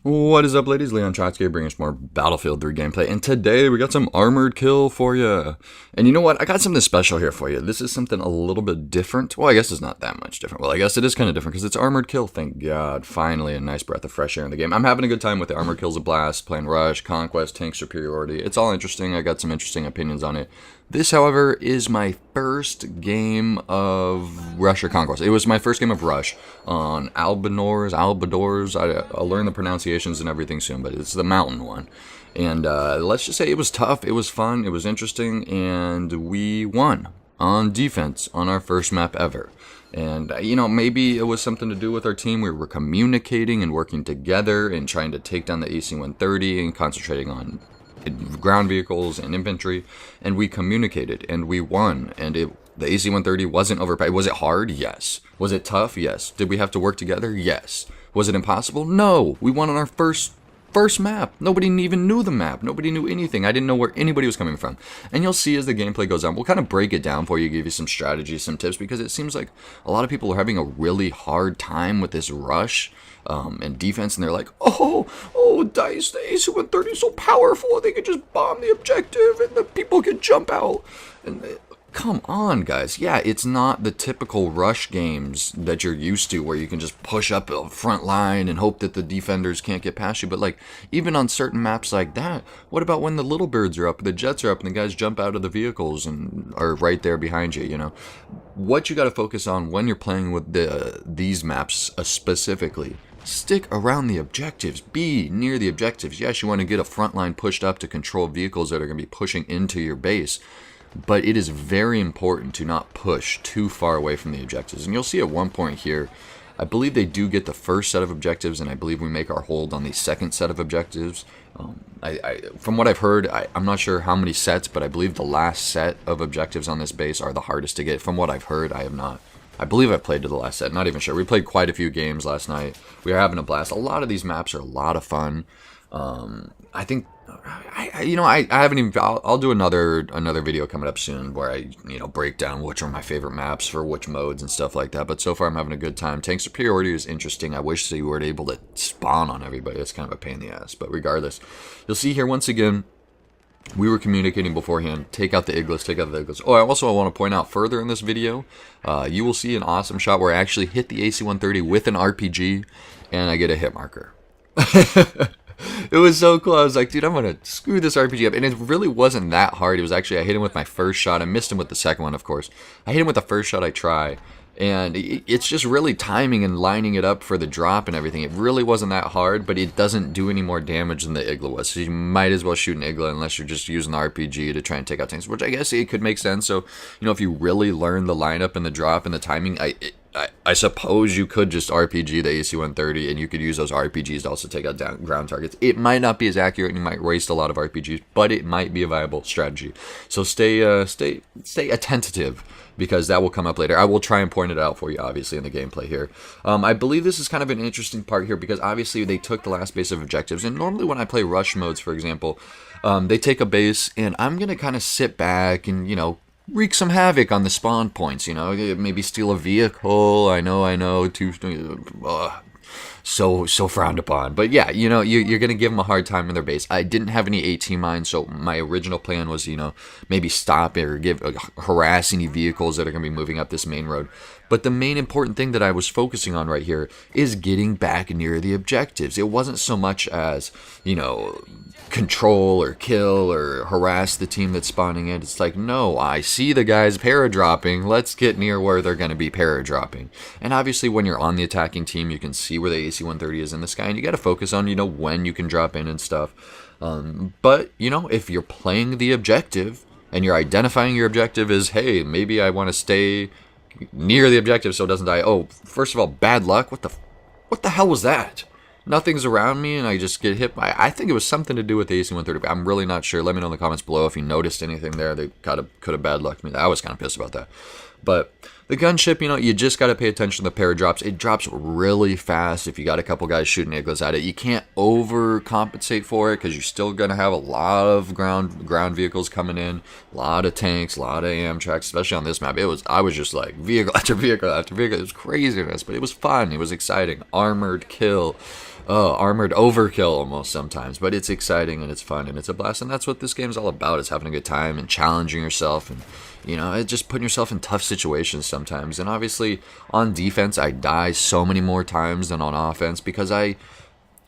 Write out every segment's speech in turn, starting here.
What is up, ladies? Leon Trotsky bringing us more Battlefield 3 gameplay, and today we got some Armored Kill for you. And you know what? I got something special here for you. This is something a little bit different. Well, I guess it's not that much different. Well, I guess it is kind of different because it's Armored Kill. Thank God. Finally, a nice breath of fresh air in the game. I'm having a good time with it. Armored Kill's a blast. Playing Rush, Conquest, Tank Superiority. It's all interesting. I got some interesting opinions on it. This, however, is my first game of Rush or Conquest. It was my first game of Rush on Albadors. I'll learn the pronunciations and everything soon, but it's the mountain one. And let's just say it was tough, it was fun, it was interesting, and we won on defense on our first map ever. And, maybe it was something to do with our team. We were communicating and working together and trying to take down the AC-130 and concentrating on ground vehicles and infantry, and we communicated and we won. And the AC-130 wasn't overpowered. Was it hard? Yes. Was it tough? Yes. Did we have to work together? Yes. Was it impossible? No. We won on our first map. Nobody even knew the map. Nobody knew anything. I didn't know where anybody was coming from. And you'll see as the gameplay goes on, we'll kind of break it down for you, give you some strategies, some tips, because it seems like a lot of people are having a really hard time with this rush and defense, and they're like, Dice, the AC-130 is so powerful, they could just bomb the objective and the people could jump out. And come on, guys. Yeah, it's not the typical rush games that you're used to where you can just push up a front line and hope that the defenders can't get past you. But, like, even on certain maps like that, what about when the little birds are up, the jets are up, and the guys jump out of the vehicles and are right there behind you, What you got to focus on when you're playing with these maps specifically, stick around the objectives. Be near the objectives. Yes, you want to get a front line pushed up to control vehicles that are going to be pushing into your base, but it is very important to not push too far away from the objectives. And you'll see at one point here, I believe they do get the first set of objectives, and I believe we make our hold on the second set of objectives. From what I've heard, I'm not sure how many sets, but I believe the last set of objectives on this base are the hardest to get. From what I've heard, I believe I played to the last set, not even sure. We played quite a few games last night. We were having a blast. A lot of these maps are a lot of fun. I think, I haven't even, I'll do another video coming up soon where I, break down which are my favorite maps for which modes and stuff like that. But so far I'm having a good time. Tank Superiority is interesting. I wish they were able to spawn on everybody. It's kind of a pain in the ass. But regardless, you'll see here once again, we were communicating beforehand. Take out the Iglis, Oh, I want to point out further in this video, you will see an awesome shot where I actually hit the AC-130 with an RPG, and I get a hit marker. It was so cool. I was like, dude, I'm going to screw this RPG up. And it really wasn't that hard. It was actually, I hit him with my first shot. I missed him with the second one, of course. I hit him with the first shot I try. And it's just really timing and lining it up for the drop and everything. It really wasn't that hard, but it doesn't do any more damage than the Igla was. So you might as well shoot an Igla unless you're just using the RPG to try and take out tanks, which I guess it could make sense. So, if you really learn the lineup and the drop and the timing, I suppose you could just RPG the AC-130 and you could use those RPGs to also take out ground targets. It might not be as accurate and you might waste a lot of RPGs, but it might be a viable strategy. So stay attentive, because that will come up later. I will try and point it out for you, obviously, in the gameplay here. I believe this is kind of an interesting part here, because obviously they took the last base of objectives, and normally when I play rush modes, for example, they take a base, and I'm going to kind of sit back and, wreak some havoc on the spawn points, maybe steal a vehicle. I know, so frowned upon. But yeah, you're gonna give them a hard time in their base. I didn't have any AT mines, so my original plan was, maybe stop it or harass any vehicles that are gonna be moving up this main road. But the main important thing that I was focusing on right here is getting back near the objectives. It wasn't so much as, control or kill or harass the team that's spawning in. It's like, no, I see the guys para-dropping. Let's get near where they're going to be para-dropping. And obviously when you're on the attacking team, you can see where the AC-130 is in the sky, and you got to focus on, when you can drop in and stuff. But, if you're playing the objective and you're identifying your objective as, hey, maybe I want to stay near the objective so it doesn't die. Oh, first of all, bad luck. What the hell was that? Nothing's around me and I just get hit by. I think it was something to do with the AC-130, but I'm really not sure. Let me know in the comments below if you noticed anything there. They could have bad lucked me. I was kind of pissed about that. But the gunship, you just got to pay attention to the paradrops. It drops really fast if you got a couple guys shooting Iglas at it. You can't overcompensate for it because you're still going to have a lot of ground vehicles coming in, a lot of tanks, a lot of Amtraks, especially on this map. I was just like vehicle after vehicle after vehicle. It was craziness, but it was fun. It was exciting. Armored kill. armored overkill almost sometimes, but it's exciting and it's fun and it's a blast, and that's what this game's all about, is having a good time and challenging yourself, and just putting yourself in tough situations sometimes. And obviously on defense I die so many more times than on offense because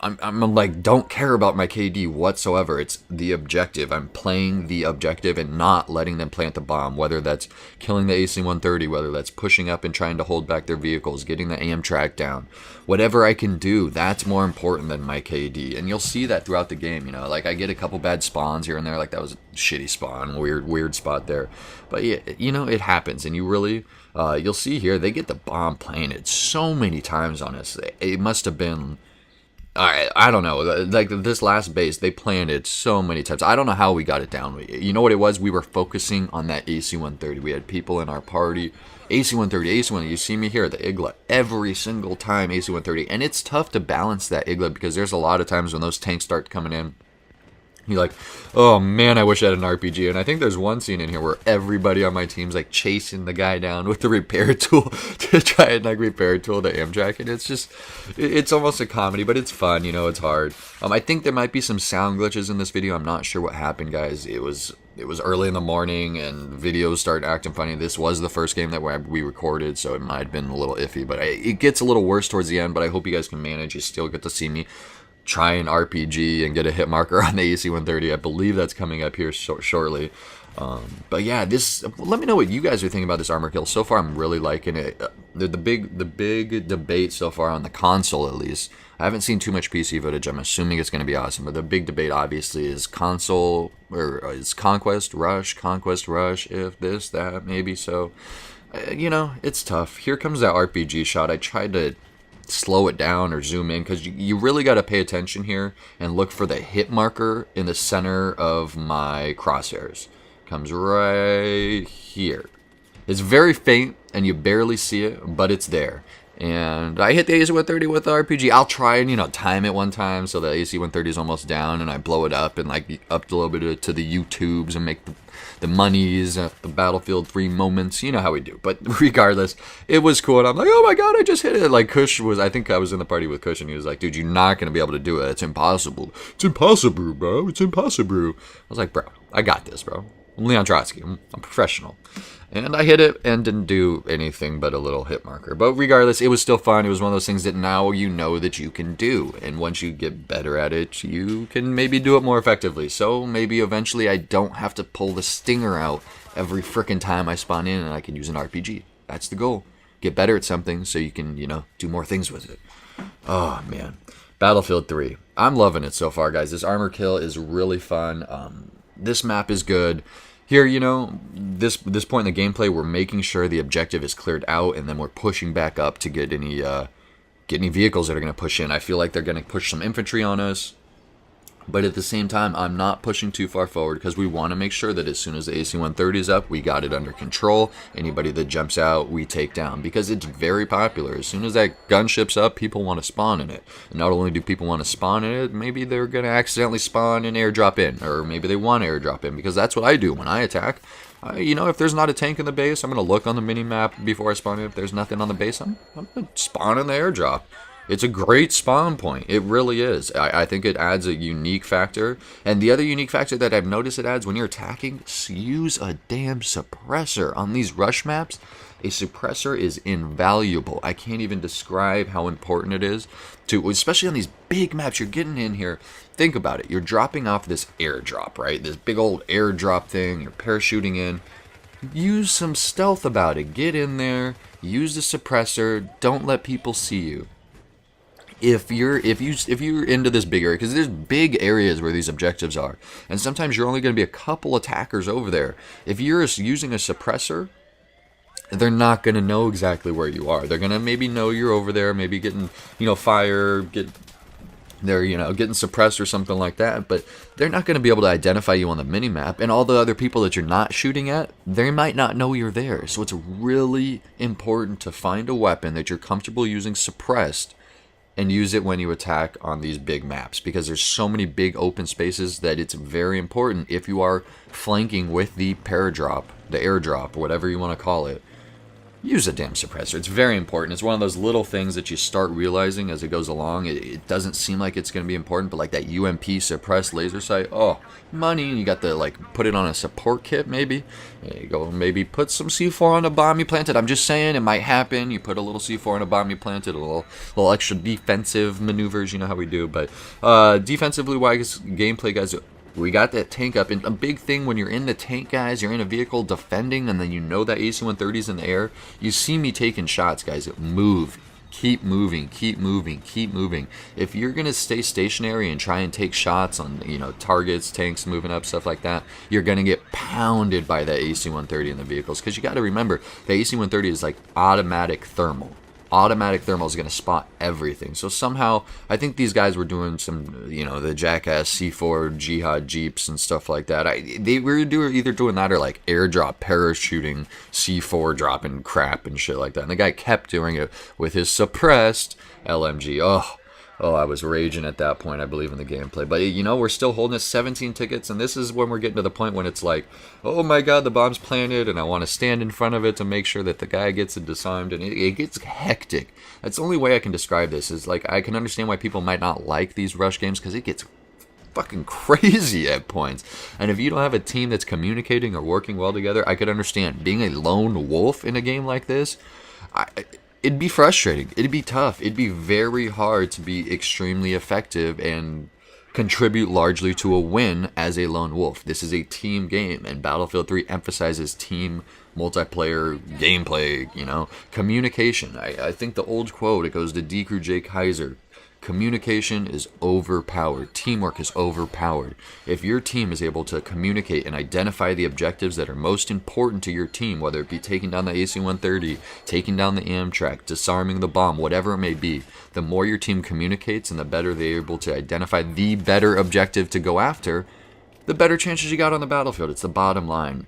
I'm like, don't care about my KD whatsoever. It's the objective. I'm playing the objective and not letting them plant the bomb, whether that's killing the AC-130, whether that's pushing up and trying to hold back their vehicles, getting the AM track down. Whatever I can do, that's more important than my KD. And you'll see that throughout the game, like I get a couple bad spawns here and there, like that was a shitty spawn, weird spot there. But yeah, it happens, and you really, you'll see here, they get the bomb planted so many times on us. It must have been... I don't know. Like this last base, they planted so many times. I don't know how we got it down. You know what it was? We were focusing on that AC-130. We had people in our party. AC-130, AC-130. You see me here at the Igla every single time, AC-130. And it's tough to balance that Igla because there's a lot of times when those tanks start coming in. You're like, oh man, I wish I had an RPG. And I think there's one scene in here where everybody on my team's like chasing the guy down with the repair tool to try and like repair tool the Amtrak. And it's just, it's almost a comedy, but it's fun, it's hard. I think there might be some sound glitches in this video. I'm not sure what happened, guys. It was early in the morning and videos started acting funny. This was the first game that we recorded, so it might have been a little iffy, but it gets a little worse towards the end. But I hope you guys can manage. You still get to see me try an RPG and get a hit marker on the AC-130. I believe that's coming up here shortly. But yeah, let me know what you guys are thinking about this armor kill. So far, I'm really liking it. The big debate so far on the console, at least. I haven't seen too much PC footage. I'm assuming it's going to be awesome. But the big debate, obviously, is console, or is Conquest Rush, if this, that, maybe so. It's tough. Here comes that RPG shot. I tried to slow it down or zoom in because you really got to pay attention here and look for the hit marker in the center of my crosshairs. Comes right here. It's very faint and you barely see it, but it's there. And I hit the AC-130 with the RPG. I'll try and, time it one time so the AC-130 is almost down and I blow it up and like up a little bit to the YouTubes and make the monies, the Battlefield 3 moments. You know how we do. But regardless, it was cool. And I'm like, oh my god, I just hit it. Like I think I was in the party with Kush and he was like, dude, you're not going to be able to do it. It's impossible. It's impossible, bro. It's impossible. I was like, bro, I got this, bro. I'm Leon Trotsky. I'm professional. And I hit it and didn't do anything but a little hit marker. But regardless, it was still fun. It was one of those things that now you know that you can do. And once you get better at it, you can maybe do it more effectively. So maybe eventually I don't have to pull the stinger out every frickin' time I spawn in and I can use an RPG. That's the goal. Get better at something so you can, do more things with it. Oh, man. Battlefield 3. I'm loving it so far, guys. This armor kill is really fun. This map is good. Here, this point in the gameplay, we're making sure the objective is cleared out, and then we're pushing back up to get any vehicles that are going to push in. I feel like they're going to push some infantry on us, but at the same time, I'm not pushing too far forward because we want to make sure that as soon as the AC-130 is up, we got it under control. Anybody that jumps out, we take down because it's very popular. As soon as that gunship's up, people want to spawn in it. And not only do people want to spawn in it, maybe they're going to accidentally spawn and airdrop in, or maybe they want to airdrop in because that's what I do when I attack. If there's not a tank in the base, I'm going to look on the mini-map before I spawn in. If there's nothing on the base, I'm going to spawn in the airdrop. It's a great spawn point. It really is. I think it adds a unique factor. And the other unique factor that I've noticed it adds when you're attacking, use a damn suppressor. On these rush maps, a suppressor is invaluable. I can't even describe how important it is to, especially on these big maps you're getting in here. Think about it. You're dropping off this airdrop, right? This big old airdrop thing. You're parachuting in. Use some stealth about it. Get in there. Use the suppressor. Don't let people see you. If you're into this big area, because there's big areas where these objectives are, and sometimes you're only going to be a couple attackers over there. If you're using a suppressor, they're not going to know exactly where you are. They're going to maybe know you're over there, maybe getting fire, getting suppressed or something like that, but they're not going to be able to identify you on the mini-map, and all the other people that you're not shooting at, they might not know you're there. So it's really important to find a weapon that you're comfortable using suppressed and use it when you attack on these big maps, because there's so many big open spaces that it's very important if you are flanking with the airdrop, whatever you want to call it. use a damn suppressor. It's very important. It's one of those little things that you start realizing as it goes along. It doesn't seem like it's going to be important, but like that UMP suppressed laser sight, oh, money. You got to like put it on a support kit maybe. There you go. Maybe put some C4 on a bomb you planted. I'm just saying it might happen. You put a little C4 on a bomb you planted, a little extra defensive maneuvers, you know how we do. But defensively wise, gameplay, guys, we got that tank up, and a big thing when you're in the tank, guys, you're in a vehicle defending, and then you know that AC-130 is in the air. You see me taking shots, guys. Move. Keep moving, keep moving, keep moving. If you're going to stay stationary and try and take shots on, you know, targets, tanks moving up, stuff like that, you're going to get pounded by that AC-130 in the vehicles. Because you got to remember, the AC-130 is like automatic thermal. Automatic thermal is going to spot everything. So somehow, I think these guys were doing some, you know, the Jackass C4 Jihad Jeeps and stuff like that. They were either doing that or like airdrop parachuting C4 dropping crap and shit like that. And the guy kept doing it with his suppressed LMG. Oh, I was raging at that point, I believe, in the gameplay. But, you know, we're still holding us 17 tickets, and this is when we're getting to the point when it's like, oh my god, the bomb's planted, and I want to stand in front of it to make sure that the guy gets it disarmed, and it gets hectic. That's the only way I can describe this, is like, I can understand why people might not like these rush games, because it gets fucking crazy at points. And if you don't have a team that's communicating or working well together, I could understand. Being a lone wolf in a game like this, it'd be frustrating. It'd be tough. It'd be very hard to be extremely effective and contribute largely to a win as a lone wolf. This is a team game, and Battlefield 3 emphasizes team multiplayer gameplay, you know, communication. I think the old quote, it goes to D. Crew J. Kaiser. Communication is overpowered. Teamwork is overpowered. If your team is able to communicate and identify the objectives that are most important to your team, whether it be taking down the AC-130, taking down the Amtrak, disarming the bomb, whatever it may be, the more your team communicates and the better they're able to identify the better objective to go after, the better chances you got on the battlefield. It's the bottom line.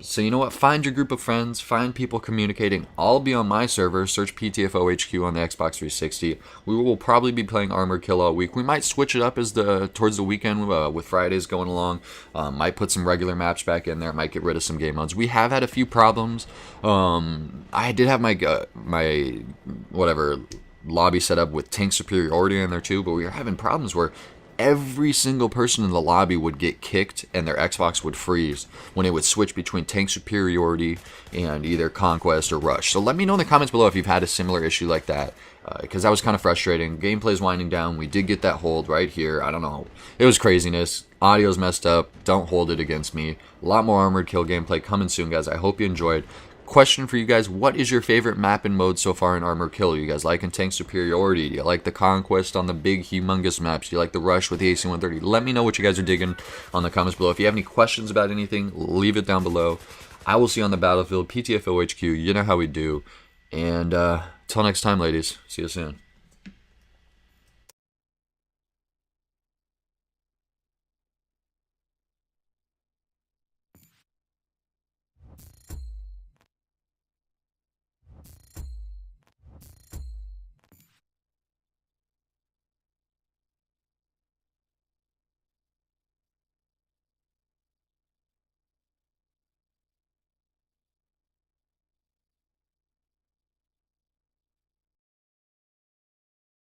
So you know what? Find your group of friends. Find people communicating. I'll be on my server. Search PTFOHQ on the Xbox 360. We will probably be playing Armored Kill all week. We might switch it up towards the weekend with Fridays going along. Might put some regular maps back in there. Might get rid of some game modes. We have had a few problems. I did have my whatever lobby set up with tank superiority in there too, but we were having problems where every single person in the lobby would get kicked and their Xbox would freeze when it would switch between tank superiority and either conquest or rush. So let me know in the comments below if you've had a similar issue like that, because that was kind of frustrating. Gameplay's winding down. We did get that hold right here. I don't know. It was craziness. Audio's messed up. Don't hold it against me. A lot more Armored Kill gameplay coming soon, guys. I hope you enjoyed. Question for you guys: what is your favorite map and mode so far in Armored Kill? You guys liking tank superiority? Do you like the conquest on the big humongous maps? Do you like the rush with the AC-130? Let me know what you guys are digging on the comments below. If you have any questions about anything, leave it down below. I will see you on the battlefield. PTFOHQ, you know how we do. And till next time, ladies, see you soon.